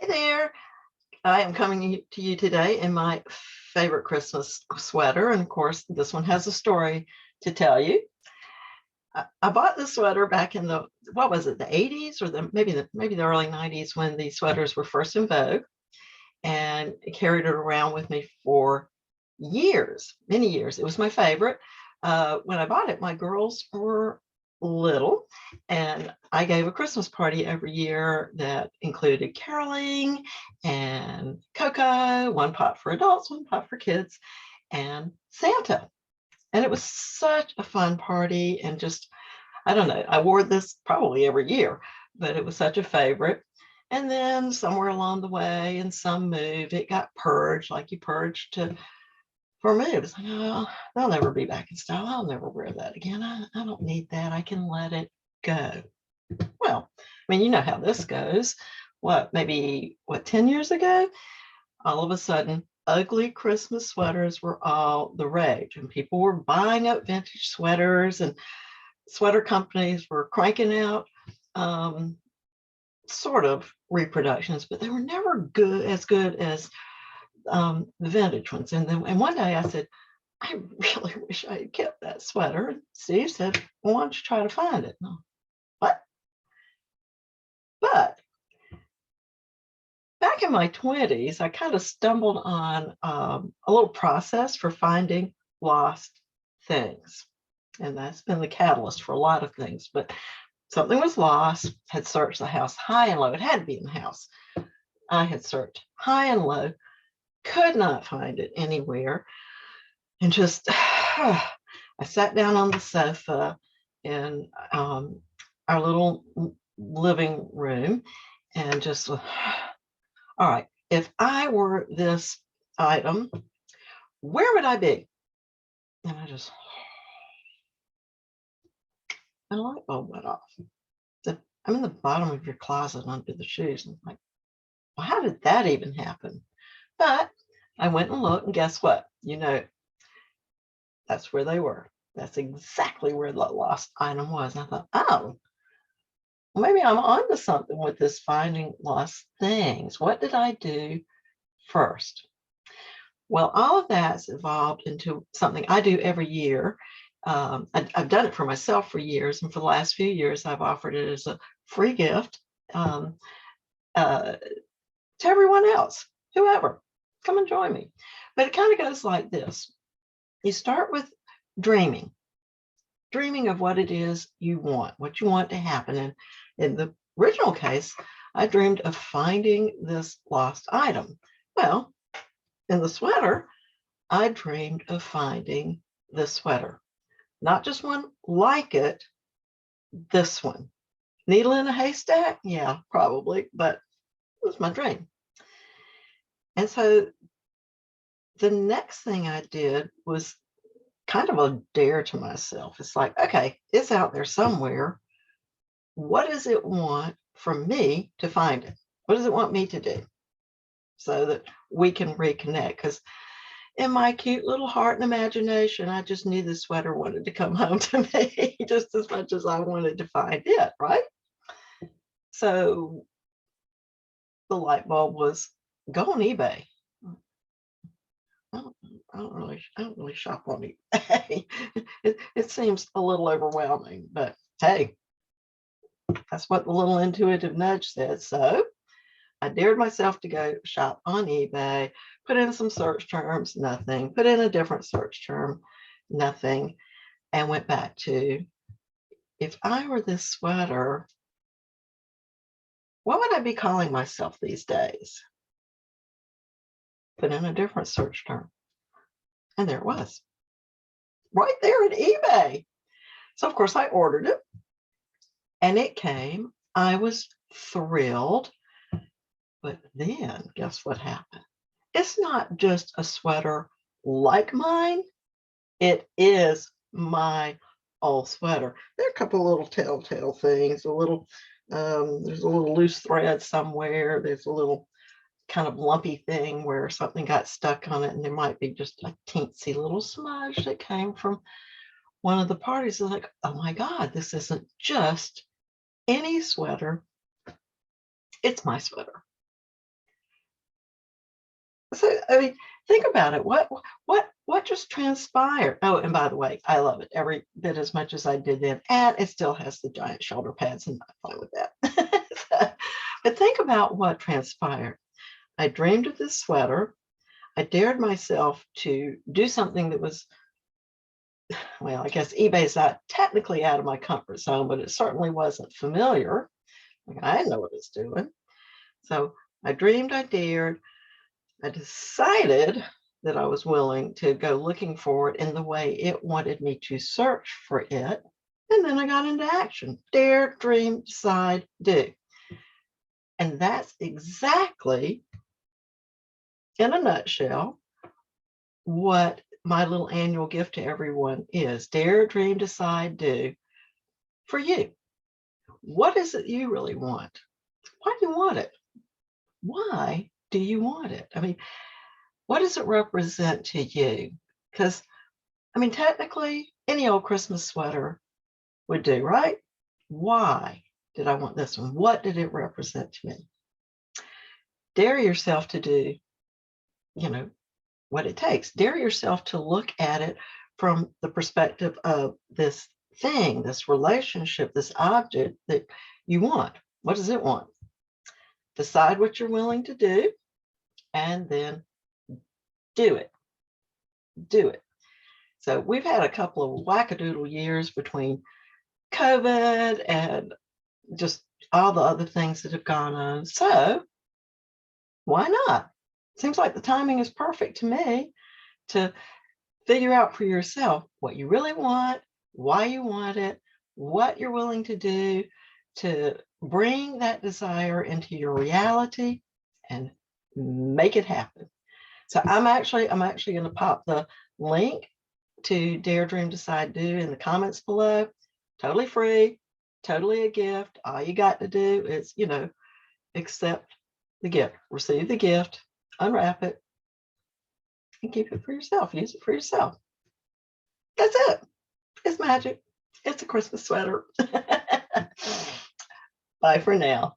Hey there. I am coming to you today in my favorite Christmas sweater. And of course, this one has a story to tell you. I bought this sweater back in what was it, the 80s or maybe the early 90s when these sweaters were first in vogue, and carried it around with me for years, many years. It was my favorite. When I bought it, my girls were little, and I gave a Christmas party every year that included caroling and cocoa, one pot for adults, one pot for kids, and Santa. And it was such a fun party. And just, I don't know, I wore this probably every year, but it was such a favorite. And then somewhere along the way, in some move, it got purged, like you purge to for me. It was like, oh, they'll never be back in style. I'll never wear that again. I don't need that. I can let it go. Well, I mean, you know how this goes. Maybe 10 years ago, all of a sudden, ugly Christmas sweaters were all the rage, and people were buying up vintage sweaters, and sweater companies were cranking out sort of reproductions, but they were never good as the vintage ones. And one day I said, I really wish I had kept that sweater. And Steve said, well, why don't you try to find it? No. What? But back in my 20s, I kind of stumbled on a little process for finding lost things. And that's been the catalyst for a lot of things. But something was lost, had searched the house high and low. It had to be in the house. I had searched high and low, could not find it anywhere. And just, I sat down on the sofa in our little living room and just, all right, if I were this item, where would I be? And a light bulb went off. I'm in the bottom of your closet under the shoes. And I'm like, well, how did that even happen? But I went and looked, and guess what? That's where they were. That's exactly where the lost item was. And I thought, oh, well, maybe I'm onto something with this finding lost things. What did I do first? Well, all of that's evolved into something I do every year. I've done it for myself for years, and for the last few years, I've offered it as a free gift to everyone else, whoever. Come and join me. But it kind of goes like this. You start with dreaming of what it is you want, what you want to happen. And in the original case, I dreamed of finding this lost item. Well, in the sweater, I dreamed of finding this sweater. Not just one like it, this one. Needle in a haystack? Yeah, probably, but it was my dream. And so the next thing I did was kind of a dare to myself. It's like, okay, it's out there somewhere. What does it want from me to find it? What does it want me to do so that we can reconnect? Because in my cute little heart and imagination, I just knew the sweater wanted to come home to me just as much as I wanted to find it, right? So the light bulb was, go on eBay. I don't really shop on eBay. It seems a little overwhelming, but hey, that's what the little intuitive nudge said. So I dared myself to go shop on eBay, put in some search terms, nothing, put in a different search term, nothing, and went back to, if I were this sweater, what would I be calling myself these days? Put in a different search term. And there it was, right there at eBay. So of course I ordered it and it came. I was thrilled. But then guess what happened? It's not just a sweater like mine. It is my old sweater. There are a couple little telltale things. There's a little loose thread somewhere. There's a little kind of lumpy thing where something got stuck on it, and there might be just a teensy little smudge that came from one of the parties. It's like, oh my God, this isn't just any sweater. It's my sweater. So, I mean, think about it. What just transpired? Oh, and by the way, I love it every bit as much as I did then, and it still has the giant shoulder pads, and I'm fine with that. But think about what transpired. I dreamed of this sweater. I dared myself to do something that was, well, I guess eBay's not technically out of my comfort zone, but it certainly wasn't familiar. Like, I didn't know what I was doing. So I dreamed, I dared, I decided that I was willing to go looking for it in the way it wanted me to search for it. And then I got into action. Dare, dream, decide, do. And that's exactly, in a nutshell, what my little annual gift to everyone is. Dare, dream, decide, do for you. What is it you really want? Why do you want it? Why do you want it? I mean, what does it represent to you? Because, I mean, technically, any old Christmas sweater would do, right? Why did I want this one? What did it represent to me? Dare yourself to do, you know, what it takes. Dare yourself to look at it from the perspective of this thing, this relationship, this object that you want. What does it want? Decide what you're willing to do and then do it. Do it. So we've had a couple of wackadoodle years between COVID and just all the other things that have gone on. So why not? Seems like the timing is perfect to me to figure out for yourself what you really want, why you want it, what you're willing to do to bring that desire into your reality and make it happen. So I'm actually going to pop the link to Dare Dream Decide Do in the comments below. Totally free, totally a gift. All you got to do is, accept the gift, receive the gift, unwrap it, and keep it for yourself. Use it for yourself. That's it. It's magic. It's a Christmas sweater. Bye for now.